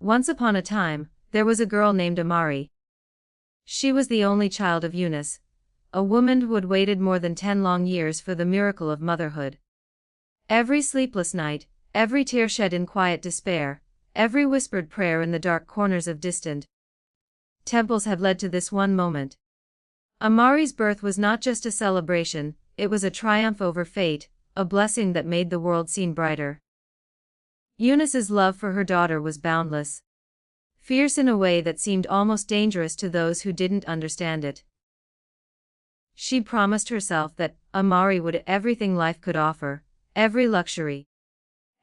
Once upon a time, there was a girl named Amari. She was the only child of Eunice, a woman who had waited more than 10 long years for the miracle of motherhood. Every sleepless night, every tear shed in quiet despair, every whispered prayer in the dark corners of distant temples had led to this one moment. Amari's birth was not just a celebration, it was a triumph over fate, a blessing that made the world seem brighter. Eunice's love for her daughter was boundless, fierce in a way that seemed almost dangerous to those who didn't understand it. She promised herself that Amari would have everything life could offer, every luxury,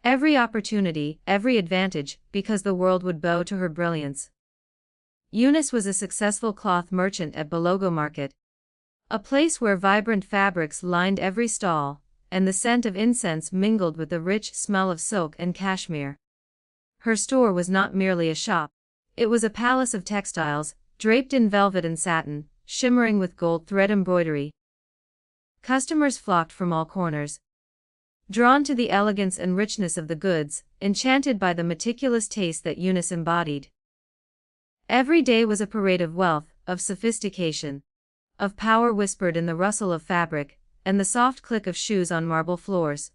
every opportunity, every advantage, because the world would bow to her brilliance. Eunice was a successful cloth merchant at Balogo Market, a place where vibrant fabrics lined every stall, and the scent of incense mingled with the rich smell of silk and cashmere. Her store was not merely a shop, it was a palace of textiles, draped in velvet and satin, shimmering with gold thread embroidery. Customers flocked from all corners, drawn to the elegance and richness of the goods, enchanted by the meticulous taste that Eunice embodied. Every day was a parade of wealth, of sophistication, of power whispered in the rustle of fabric, and the soft click of shoes on marble floors.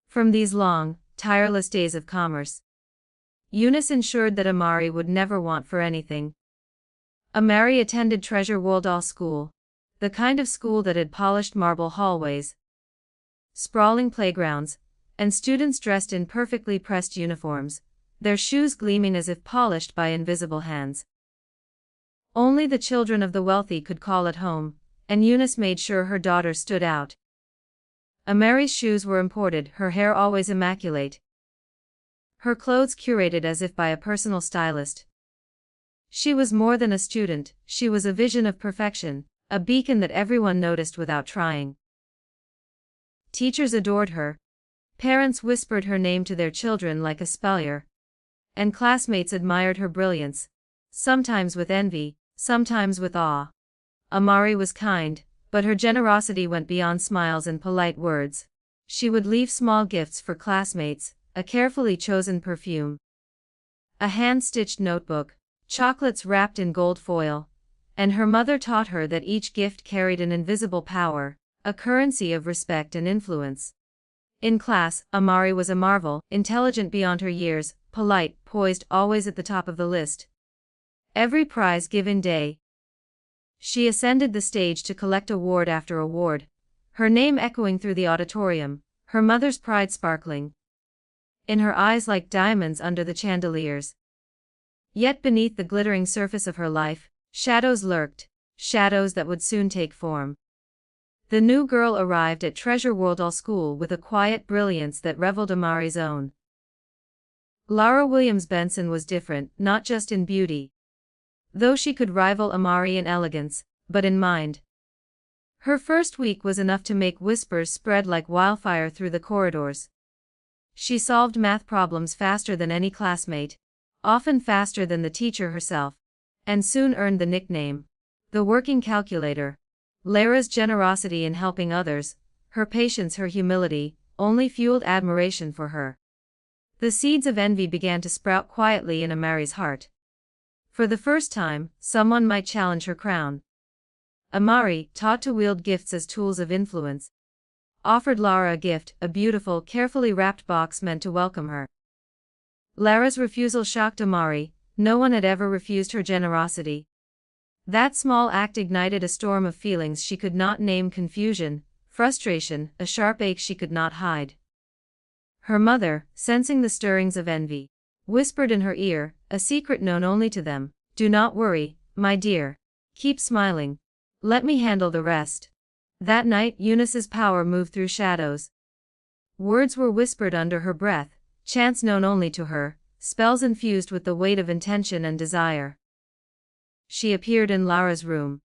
From these long, tireless days of commerce, Eunice ensured that Amari would never want for anything. Amari attended Treasure World School, the kind of school that had polished marble hallways, sprawling playgrounds, and students dressed in perfectly pressed uniforms, their shoes gleaming as if polished by invisible hands. Only the children of the wealthy could call it home, and Eunice made sure her daughter stood out. Amari's shoes were imported, her hair always immaculate, her clothes curated as if by a personal stylist. She was more than a student, she was a vision of perfection, a beacon that everyone noticed without trying. Teachers adored her, parents whispered her name to their children like a spellier, and classmates admired her brilliance, sometimes with envy, sometimes with awe. Amari was kind, but her generosity went beyond smiles and polite words. She would leave small gifts for classmates, a carefully chosen perfume, a hand-stitched notebook, chocolates wrapped in gold foil, and her mother taught her that each gift carried an invisible power, a currency of respect and influence. In class, Amari was a marvel, intelligent beyond her years, polite, poised, always at the top of the list. Every prize given day, she ascended the stage to collect award after award, her name echoing through the auditorium, her mother's pride sparkling in her eyes like diamonds under the chandeliers. Yet beneath the glittering surface of her life, shadows lurked, shadows that would soon take form. The new girl arrived at Treasure World School with a quiet brilliance that reveled Amari's own. Lara Williams Benson was different, not just in beauty, though she could rival Amari in elegance, but in mind. Her first week was enough to make whispers spread like wildfire through the corridors. She solved math problems faster than any classmate, often faster than the teacher herself, and soon earned the nickname, the working calculator. Lara's generosity in helping others, her patience, her humility, only fueled admiration for her. The seeds of envy began to sprout quietly in Amari's heart. For the first time, someone might challenge her crown. Amari, taught to wield gifts as tools of influence, offered Lara a gift, a beautiful, carefully wrapped box meant to welcome her. Lara's refusal shocked Amari, no one had ever refused her generosity. That small act ignited a storm of feelings she could not name: confusion, frustration, a sharp ache she could not hide. Her mother, sensing the stirrings of envy, whispered in her ear, a secret known only to them, "Do not worry, my dear. Keep smiling. Let me handle the rest." That night Eunice's power moved through shadows. Words were whispered under her breath, chants known only to her, spells infused with the weight of intention and desire. She appeared in Lara's room,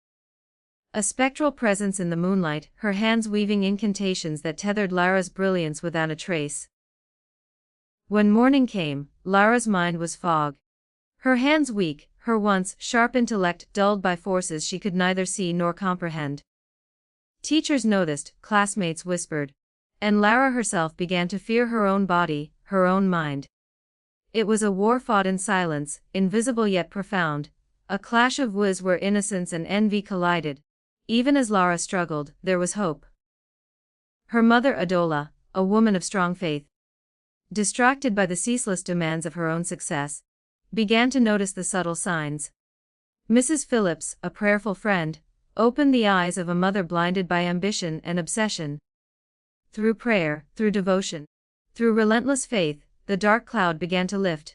a spectral presence in the moonlight, her hands weaving incantations that tethered Lara's brilliance without a trace. When morning came, Lara's mind was fog. Her hands weak, her once sharp intellect dulled by forces she could neither see nor comprehend. Teachers noticed, classmates whispered, and Lara herself began to fear her own body, her own mind. It was a war fought in silence, invisible yet profound, a clash of wills where innocence and envy collided. Even as Lara struggled, there was hope. Her mother Adola, a woman of strong faith, distracted by the ceaseless demands of her own success, began to notice the subtle signs. Mrs. Phillips, a prayerful friend, opened the eyes of a mother blinded by ambition and obsession. Through prayer, through devotion, through relentless faith, the dark cloud began to lift.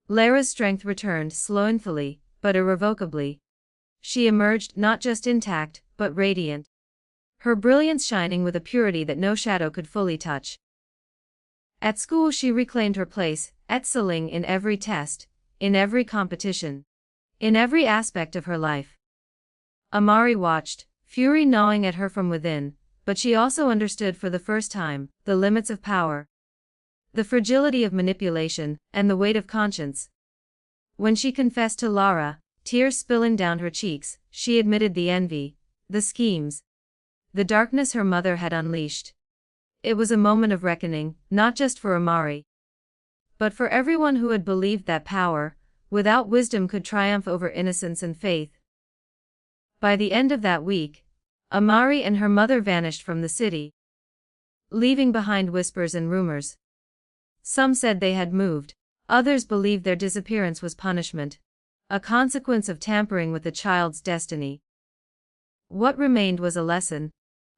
Lara's strength returned slowly, but irrevocably. She emerged not just intact, but radiant, her brilliance shining with a purity that no shadow could fully touch. At school she reclaimed her place, excelling in every test, in every competition, in every aspect of her life. Amari watched, fury gnawing at her from within, but she also understood for the first time the limits of power, the fragility of manipulation, and the weight of conscience. When she confessed to Lara, tears spilling down her cheeks, she admitted the envy, the schemes, the darkness her mother had unleashed. It was a moment of reckoning, not just for Amari, but for everyone who had believed that power, without wisdom, could triumph over innocence and faith. By the end of that week, Amari and her mother vanished from the city, leaving behind whispers and rumors. Some said they had moved, others believed their disappearance was punishment, a consequence of tampering with the child's destiny. What remained was a lesson,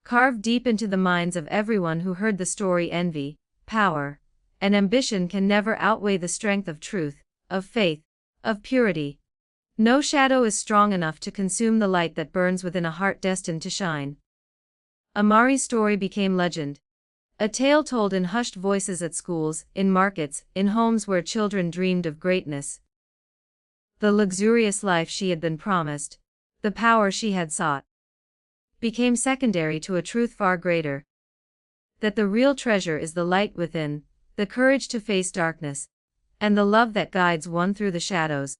carved deep into the minds of everyone who heard the story: envy, power, and ambition can never outweigh the strength of truth, of faith, of purity. No shadow is strong enough to consume the light that burns within a heart destined to shine. Amari's story became legend, a tale told in hushed voices at schools, in markets, in homes where children dreamed of greatness. The luxurious life she had been promised, the power she had sought, became secondary to a truth far greater: that the real treasure is the light within, the courage to face darkness, and the love that guides one through the shadows.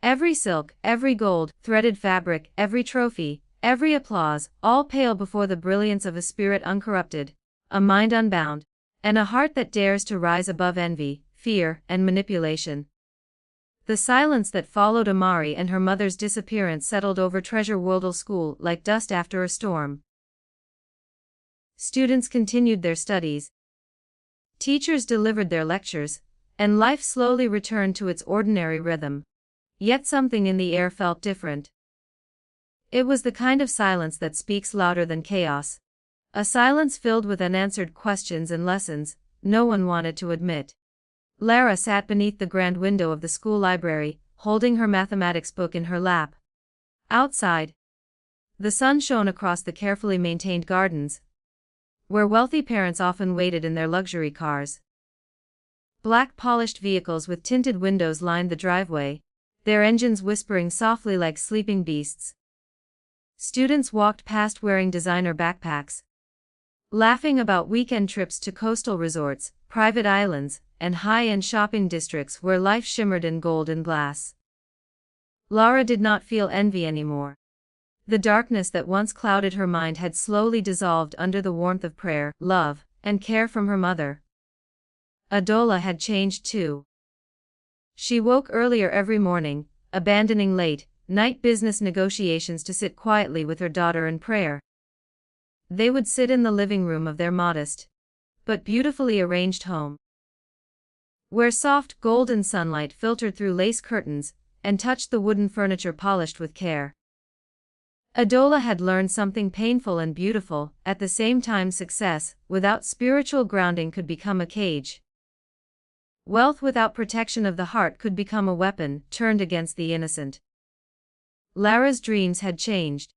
Every silk, every gold, threaded fabric, every trophy, every applause, all pale before the brilliance of a spirit uncorrupted, a mind unbound, and a heart that dares to rise above envy, fear, and manipulation. The silence that followed Amari and her mother's disappearance settled over Treasure World School like dust after a storm. Students continued their studies, teachers delivered their lectures, and life slowly returned to its ordinary rhythm. Yet something in the air felt different. It was the kind of silence that speaks louder than chaos, a silence filled with unanswered questions and lessons no one wanted to admit. Lara sat beneath the grand window of the school library, holding her mathematics book in her lap. Outside, the sun shone across the carefully maintained gardens, where wealthy parents often waited in their luxury cars. Black polished vehicles with tinted windows lined the driveway, their engines whispering softly like sleeping beasts. Students walked past wearing designer backpacks, laughing about weekend trips to coastal resorts, private islands, and high-end shopping districts where life shimmered in gold and glass. Lara did not feel envy anymore. The darkness that once clouded her mind had slowly dissolved under the warmth of prayer, love, and care from her mother. Adola had changed too. She woke earlier every morning, abandoning late-night business negotiations to sit quietly with her daughter in prayer. They would sit in the living room of their modest, but beautifully arranged home, where soft golden sunlight filtered through lace curtains and touched the wooden furniture polished with care. Adola had learned something painful and beautiful: at the same time, success without spiritual grounding could become a cage. Wealth without protection of the heart could become a weapon turned against the innocent. Lara's dreams had changed.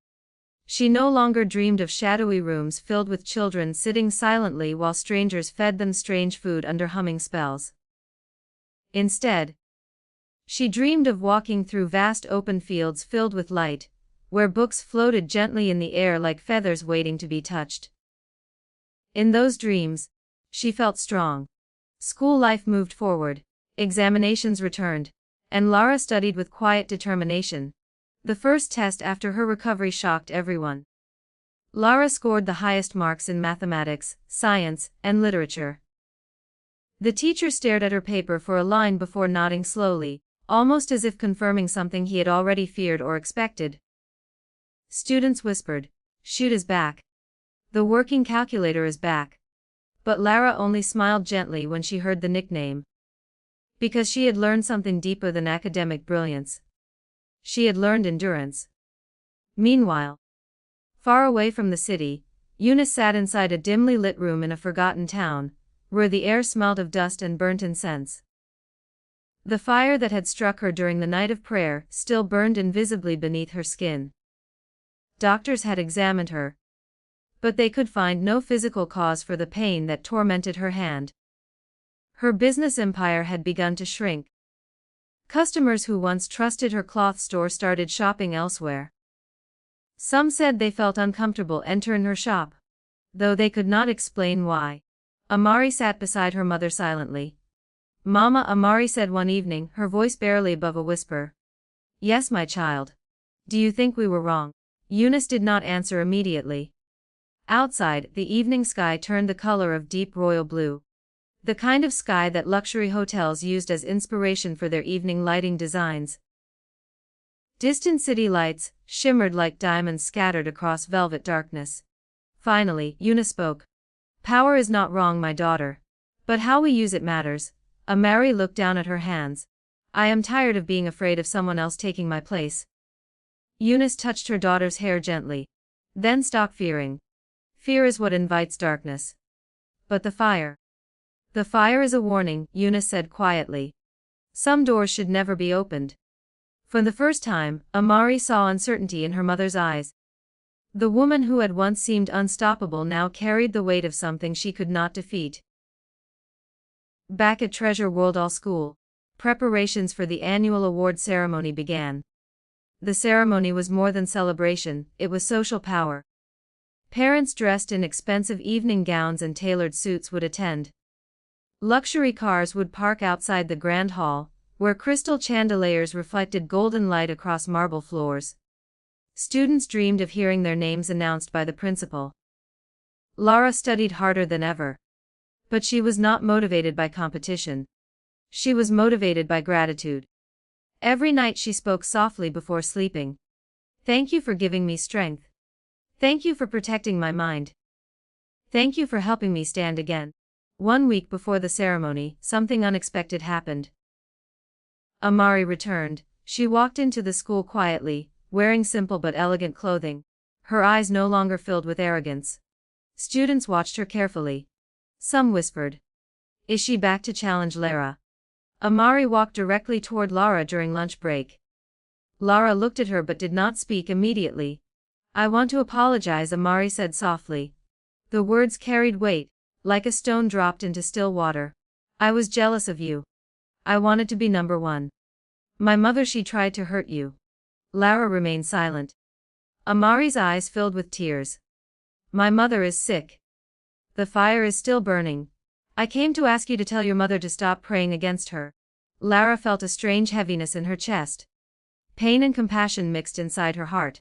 She no longer dreamed of shadowy rooms filled with children sitting silently while strangers fed them strange food under humming spells. Instead, she dreamed of walking through vast open fields filled with light, where books floated gently in the air like feathers waiting to be touched. In those dreams, she felt strong. School life moved forward, examinations returned, and Lara studied with quiet determination. The first test after her recovery shocked everyone. Lara scored the highest marks in mathematics, science, and literature. The teacher stared at her paper for a line before nodding slowly, almost as if confirming something he had already feared or expected. Students whispered, "Shoot is back. The working calculator is back." But Lara only smiled gently when she heard the nickname. Because she had learned something deeper than academic brilliance. She had learned endurance. Meanwhile, far away from the city, Eunice sat inside a dimly lit room in a forgotten town, where the air smelled of dust and burnt incense. The fire that had struck her during the night of prayer still burned invisibly beneath her skin. Doctors had examined her, but they could find no physical cause for the pain that tormented her hand. Her business empire had begun to shrink. Customers who once trusted her cloth store started shopping elsewhere. Some said they felt uncomfortable entering her shop, though they could not explain why. Amari sat beside her mother silently. "Mama," Amari said one evening, her voice barely above a whisper. "Yes, my child. Do you think we were wrong?" Eunice did not answer immediately. Outside, the evening sky turned the color of deep royal blue. The kind of sky that luxury hotels used as inspiration for their evening lighting designs. Distant city lights shimmered like diamonds scattered across velvet darkness. Finally, Eunice spoke. "Power is not wrong, my daughter. But how we use it matters." Amari looked down at her hands. "I am tired of being afraid of someone else taking my place." Eunice touched her daughter's hair gently. "Then stop fearing. Fear is what invites darkness." "But the fire." "The fire is a warning," Eunice said quietly. "Some doors should never be opened." For the first time, Amari saw uncertainty in her mother's eyes. The woman who had once seemed unstoppable now carried the weight of something she could not defeat. Back at Treasure World All School, preparations for the annual award ceremony began. The ceremony was more than celebration, it was social power. Parents dressed in expensive evening gowns and tailored suits would attend. Luxury cars would park outside the grand hall, where crystal chandeliers reflected golden light across marble floors. Students dreamed of hearing their names announced by the principal. Lara studied harder than ever. But she was not motivated by competition. She was motivated by gratitude. Every night she spoke softly before sleeping. "Thank you for giving me strength. Thank you for protecting my mind. Thank you for helping me stand again." 1 week before the ceremony, something unexpected happened. Amari returned. She walked into the school quietly, wearing simple but elegant clothing. Her eyes no longer filled with arrogance. Students watched her carefully. Some whispered, "Is she back to challenge Lara?" Amari walked directly toward Lara during lunch break. Lara looked at her but did not speak immediately. "I want to apologize," Amari said softly. The words carried weight, like a stone dropped into still water. "I was jealous of you. I wanted to be number one. My mother, she tried to hurt you." Lara remained silent. Amari's eyes filled with tears. "My mother is sick. The fire is still burning. I came to ask you to tell your mother to stop praying against her." Lara felt a strange heaviness in her chest. Pain and compassion mixed inside her heart.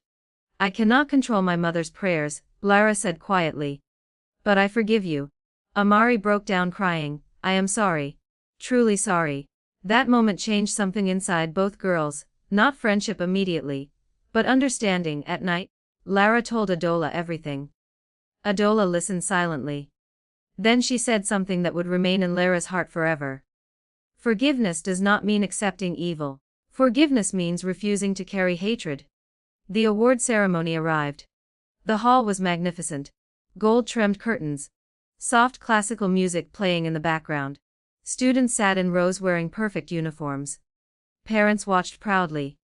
"I cannot control my mother's prayers," Lara said quietly. "But I forgive you." Amari broke down crying. "I am sorry. Truly sorry." That moment changed something inside both girls, not friendship immediately, but understanding. At night, Lara told Adola everything. Adola listened silently. Then she said something that would remain in Lara's heart forever. Forgiveness does not mean accepting evil. Forgiveness means refusing to carry hatred. The award ceremony arrived. The hall was magnificent. Gold-trimmed curtains. Soft classical music playing in the background. Students sat in rows wearing perfect uniforms. Parents watched proudly.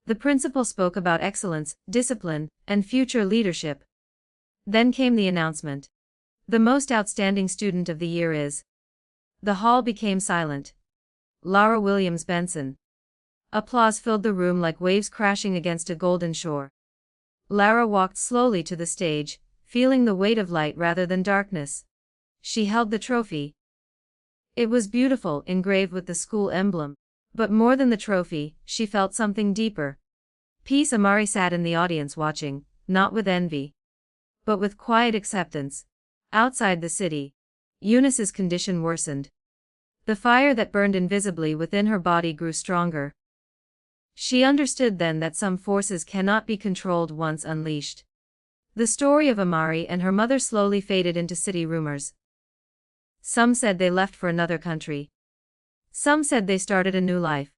The principal spoke about excellence, discipline, and future leadership. Then came the announcement. "The most outstanding student of the year is." The hall became silent. Lara Williams Benson. Applause filled the room like waves crashing against a golden shore. Lara walked slowly to the stage, feeling the weight of light rather than darkness. She held the trophy. It was beautiful, engraved with the school emblem. But more than the trophy, she felt something deeper. Peace. Amari sat in the audience watching, not with envy, but with quiet acceptance. Outside the city, Eunice's condition worsened. The fire that burned invisibly within her body grew stronger. She understood then that some forces cannot be controlled once unleashed. The story of Amari and her mother slowly faded into city rumors. Some said they left for another country. Some said they started a new life.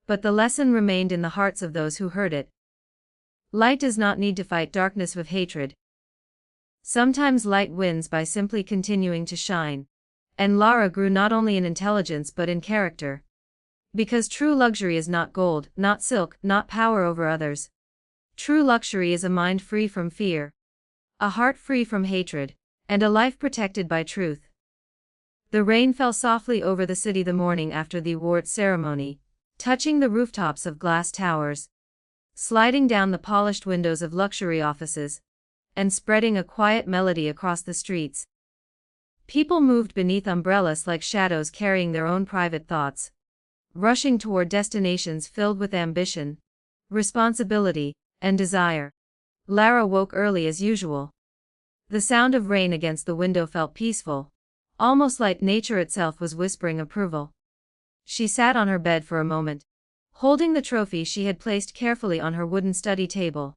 But the lesson remained in the hearts of those who heard it. Light does not need to fight darkness with hatred. Sometimes light wins by simply continuing to shine. And Lara grew not only in intelligence but in character. Because true luxury is not gold, not silk, not power over others. True luxury is a mind free from fear, a heart free from hatred, and a life protected by truth. The rain fell softly over the city the morning after the award ceremony, touching the rooftops of glass towers, sliding down the polished windows of luxury offices, and spreading a quiet melody across the streets. People moved beneath umbrellas like shadows carrying their own private thoughts, rushing toward destinations filled with ambition, responsibility, and desire. Lara woke early as usual. The sound of rain against the window felt peaceful, almost like nature itself was whispering approval. She sat on her bed for a moment, holding the trophy she had placed carefully on her wooden study table.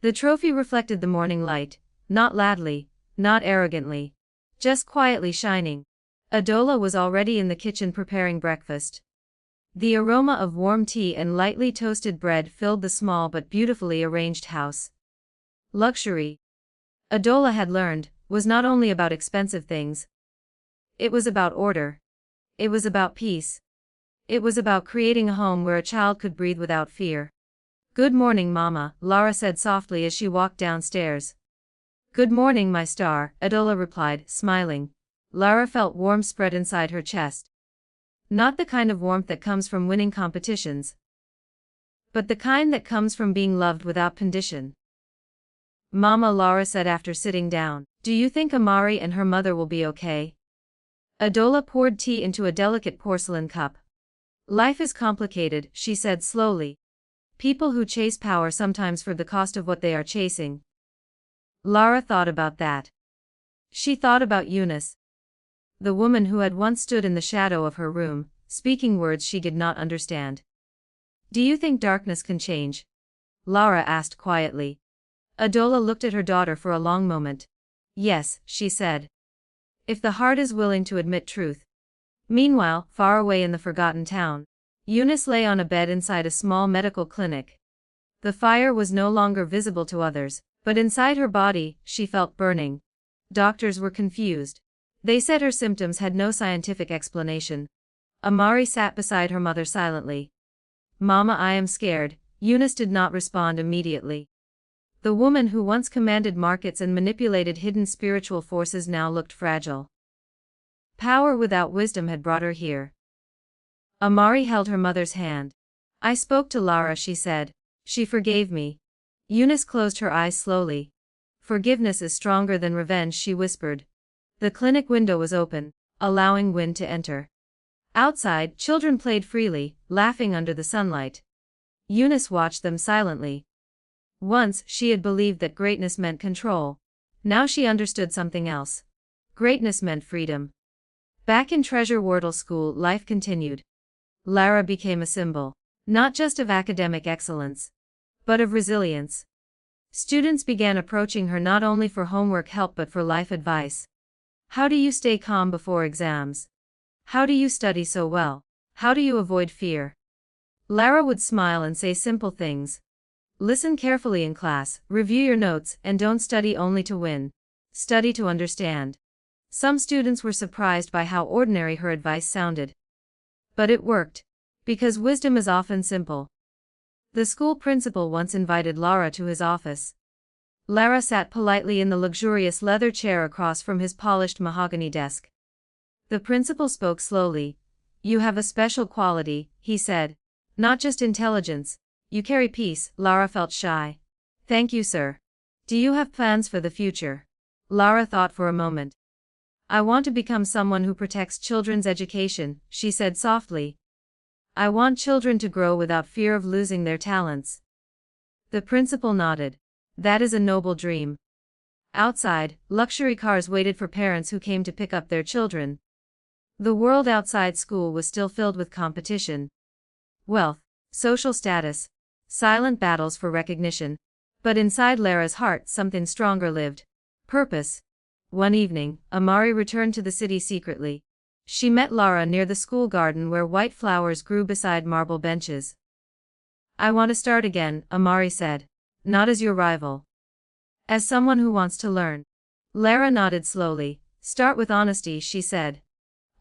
The trophy reflected the morning light, not loudly, not arrogantly, just quietly shining. Adola was already in the kitchen preparing breakfast. The aroma of warm tea and lightly toasted bread filled the small but beautifully arranged house. Luxury, Adola had learned, was not only about expensive things. It was about order. It was about peace. It was about creating a home where a child could breathe without fear. "Good morning, Mama," Lara said softly as she walked downstairs. "Good morning, my star," Adola replied, smiling. Lara felt warmth spread inside her chest. Not the kind of warmth that comes from winning competitions, but the kind that comes from being loved without condition. "Mama," Lara said after sitting down, "do you think Amari and her mother will be okay?" Adola poured tea into a delicate porcelain cup. "Life is complicated," she said slowly. "People who chase power sometimes for the cost of what they are chasing." Lara thought about that. She thought about Eunice, the woman who had once stood in the shadow of her room, speaking words she did not understand. "Do you think darkness can change?" Lara asked quietly. Adola looked at her daughter for a long moment. "Yes," she said. "If the heart is willing to admit truth." Meanwhile, far away in the forgotten town, Eunice lay on a bed inside a small medical clinic. The fire was no longer visible to others, but inside her body, she felt burning. Doctors were confused. They said her symptoms had no scientific explanation. Amari sat beside her mother silently. "Mama, I am scared." Eunice did not respond immediately. The woman who once commanded markets and manipulated hidden spiritual forces now looked fragile. Power without wisdom had brought her here. Amari held her mother's hand. "I spoke to Lara," she said. "She forgave me." Eunice closed her eyes slowly. "Forgiveness is stronger than revenge," she whispered. The clinic window was open, allowing wind to enter. Outside, children played freely, laughing under the sunlight. Eunice watched them silently. Once, she had believed that greatness meant control. Now she understood something else. Greatness meant freedom. Back in Treasure Wardle School, life continued. Lara became a symbol, not just of academic excellence, but of resilience. Students began approaching her not only for homework help but for life advice. "How do you stay calm before exams? How do you study so well? How do you avoid fear?" Lara would smile and say simple things. "Listen carefully in class, review your notes, and don't study only to win. Study to understand." Some students were surprised by how ordinary her advice sounded. But it worked. Because wisdom is often simple. The school principal once invited Lara to his office. Lara sat politely in the luxurious leather chair across from his polished mahogany desk. The principal spoke slowly. "You have a special quality," he said. "Not just intelligence. You carry peace." Lara felt shy. "Thank you, sir. Do you have plans for the future?" Lara thought for a moment. "I want to become someone who protects children's education," she said softly. "I want children to grow without fear of losing their talents." The principal nodded. "That is a noble dream." Outside, luxury cars waited for parents who came to pick up their children. The world outside school was still filled with competition, wealth, social status, silent battles for recognition. But inside Lara's heart something stronger lived. Purpose. One evening, Amari returned to the city secretly. She met Lara near the school garden where white flowers grew beside marble benches. "I want to start again," Amari said. "Not as your rival. As someone who wants to learn." Lara nodded slowly. "Start with honesty," she said.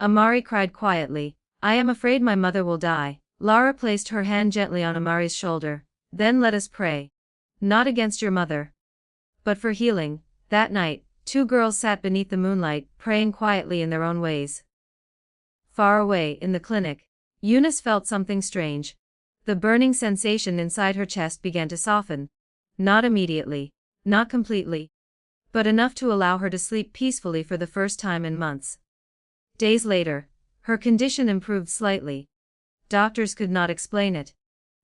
Amari cried quietly. "I am afraid my mother will die." Lara placed her hand gently on Amari's shoulder. "Then let us pray. Not against your mother, but for healing." That night, two girls sat beneath the moonlight, praying quietly in their own ways. Far away, in the clinic, Eunice felt something strange. The burning sensation inside her chest began to soften. Not immediately, not completely, but enough to allow her to sleep peacefully for the first time in months. Days later, her condition improved slightly. Doctors could not explain it.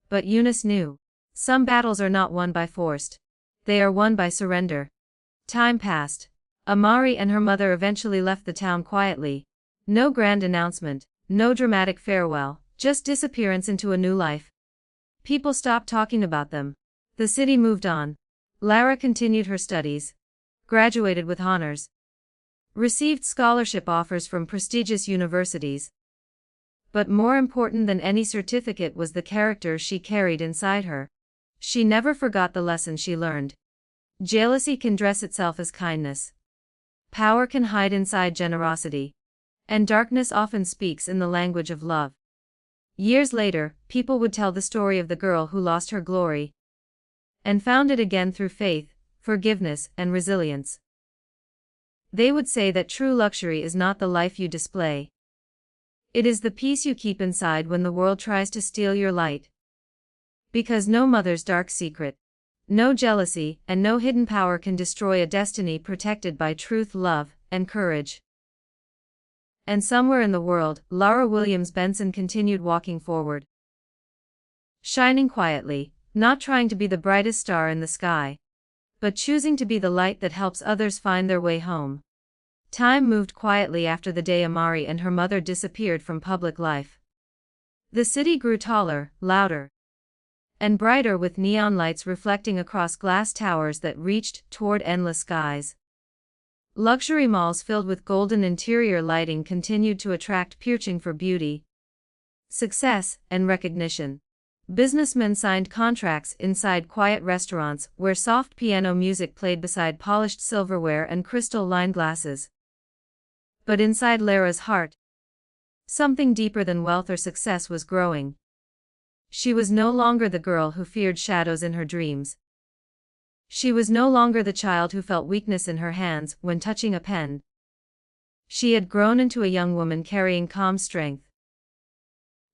But Eunice knew. Some battles are not won by force. They are won by surrender. Time passed. Amari and her mother eventually left the town quietly. No grand announcement, no dramatic farewell, just disappearance into a new life. People stopped talking about them. The city moved on. Lara continued her studies. Graduated with honors. Received scholarship offers from prestigious universities. But more important than any certificate was the character she carried inside her. She never forgot the lesson she learned. Jealousy can dress itself as kindness. Power can hide inside generosity. And darkness often speaks in the language of love. Years later, people would tell the story of the girl who lost her glory and found it again through faith, forgiveness, and resilience. They would say that true luxury is not the life you display. It is the peace you keep inside when the world tries to steal your light. Because no mother's dark secret, no jealousy, and no hidden power can destroy a destiny protected by truth, love, and courage. And somewhere in the world, Lara Williams Benson continued walking forward. Shining quietly, not trying to be the brightest star in the sky, but choosing to be the light that helps others find their way home. Time moved quietly after the day Amari and her mother disappeared from public life. The city grew taller, louder, and brighter with neon lights reflecting across glass towers that reached toward endless skies. Luxury malls filled with golden interior lighting continued to attract searching for beauty, success, and recognition. Businessmen signed contracts inside quiet restaurants where soft piano music played beside polished silverware and crystal-lined glasses. But inside Lara's heart, something deeper than wealth or success was growing. She was no longer the girl who feared shadows in her dreams. She was no longer the child who felt weakness in her hands when touching a pen. She had grown into a young woman carrying calm strength.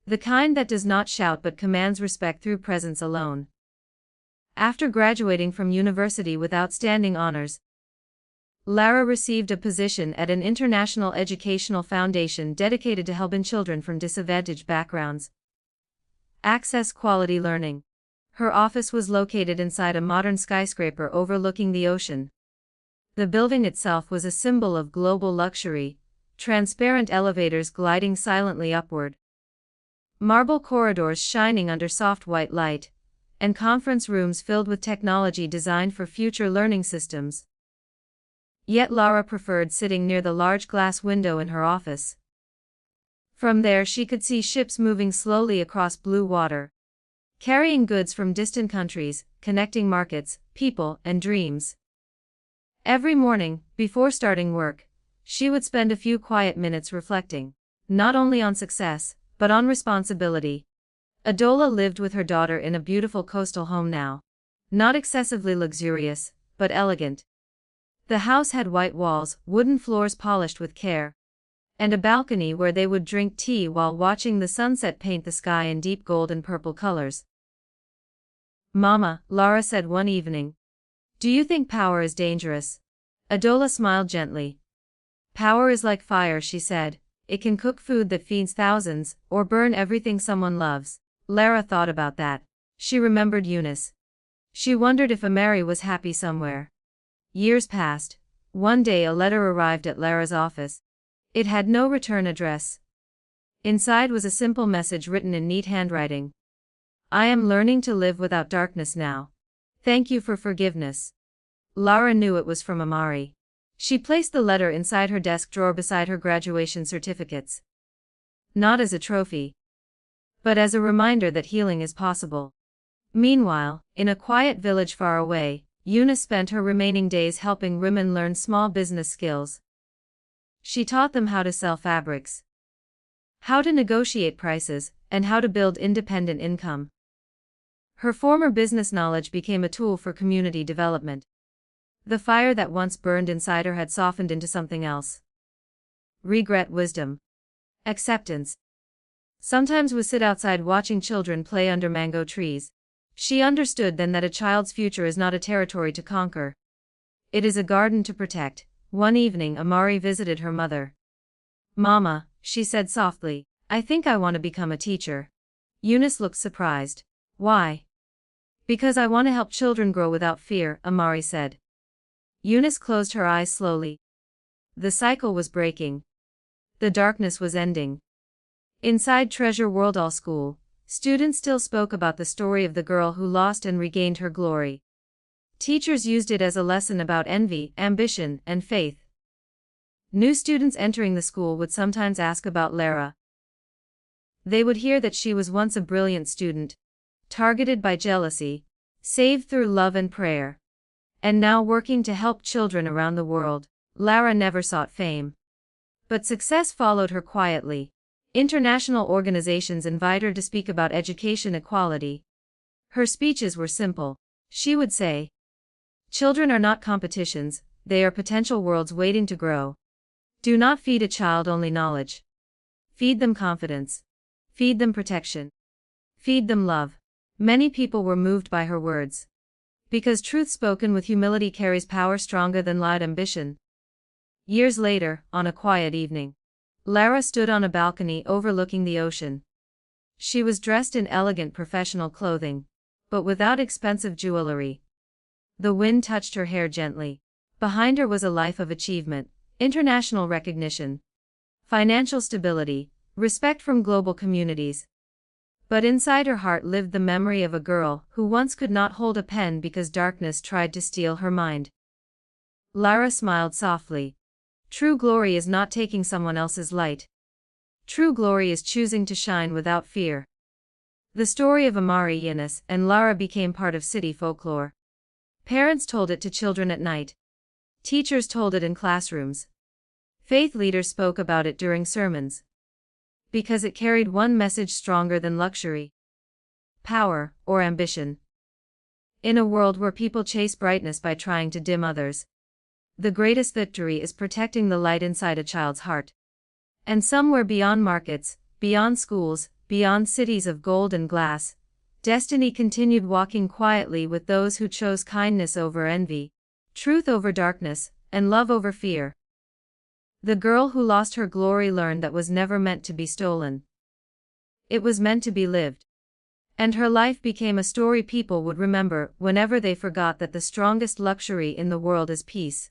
The kind that does not shout but commands respect through presence alone. After graduating from university with outstanding honors, Lara received a position at an international educational foundation dedicated to helping children from disadvantaged backgrounds access quality learning. Her office was located inside a modern skyscraper overlooking the ocean. The building itself was a symbol of global luxury, transparent elevators gliding silently upward, marble corridors shining under soft white light, and conference rooms filled with technology designed for future learning systems. Yet Lara preferred sitting near the large glass window in her office. From there she could see ships moving slowly across blue water, carrying goods from distant countries, connecting markets, people, and dreams. Every morning, before starting work, she would spend a few quiet minutes reflecting, not only on success, but on responsibility. Adola lived with her daughter in a beautiful coastal home now. Not excessively luxurious, but elegant. The house had white walls, wooden floors polished with care, and a balcony where they would drink tea while watching the sunset paint the sky in deep gold and purple colors. "Mama," Lara said one evening, "do you think power is dangerous?" Adola smiled gently. "Power is like fire," she said. "It can cook food that feeds thousands, or burn everything someone loves." Lara thought about that. She remembered Eunice. She wondered if Amari was happy somewhere. Years passed. One day a letter arrived at Lara's office. It had no return address. Inside was a simple message written in neat handwriting. I am learning to live without darkness now. Thank you for forgiveness. Lara knew it was from Amari. She placed the letter inside her desk drawer beside her graduation certificates. Not as a trophy, but as a reminder that healing is possible. Meanwhile, in a quiet village far away, Eunice spent her remaining days helping women learn small business skills. She taught them how to sell fabrics, how to negotiate prices, and how to build independent income. Her former business knowledge became a tool for community development. The fire that once burned inside her had softened into something else. Regret, wisdom, acceptance. Sometimes we sit outside watching children play under mango trees. She understood then that a child's future is not a territory to conquer. It is a garden to protect. One evening Amari visited her mother. Mama, she said softly, I think I want to become a teacher. Eunice looked surprised. Why? Because I want to help children grow without fear, Amari said. Eunice closed her eyes slowly. The cycle was breaking. The darkness was ending. Inside Treasure World All School, students still spoke about the story of the girl who lost and regained her glory. Teachers used it as a lesson about envy, ambition, and faith. New students entering the school would sometimes ask about Lara. They would hear that she was once a brilliant student, targeted by jealousy, saved through love and prayer, and now working to help children around the world. Lara never sought fame, but success followed her quietly. International organizations invited her to speak about education equality. Her speeches were simple. She would say, children are not competitions, they are potential worlds waiting to grow. Do not feed a child only knowledge. Feed them confidence. Feed them protection. Feed them love. Many people were moved by her words. Because truth spoken with humility carries power stronger than loud ambition. Years later, on a quiet evening, Lara stood on a balcony overlooking the ocean. She was dressed in elegant professional clothing, but without expensive jewelry. The wind touched her hair gently. Behind her was a life of achievement, international recognition, financial stability, respect from global communities. But inside her heart lived the memory of a girl who once could not hold a pen because darkness tried to steal her mind. Lara smiled softly. True glory is not taking someone else's light. True glory is choosing to shine without fear. The story of Amari, Eunice, and Lara became part of city folklore. Parents told it to children at night. Teachers told it in classrooms. Faith leaders spoke about it during sermons. Because it carried one message stronger than luxury, power, or ambition. In a world where people chase brightness by trying to dim others, the greatest victory is protecting the light inside a child's heart. And somewhere beyond markets, beyond schools, beyond cities of gold and glass, destiny continued walking quietly with those who chose kindness over envy, truth over darkness, and love over fear. The girl who lost her glory learned that was never meant to be stolen. It was meant to be lived. And her life became a story people would remember whenever they forgot that the strongest luxury in the world is peace.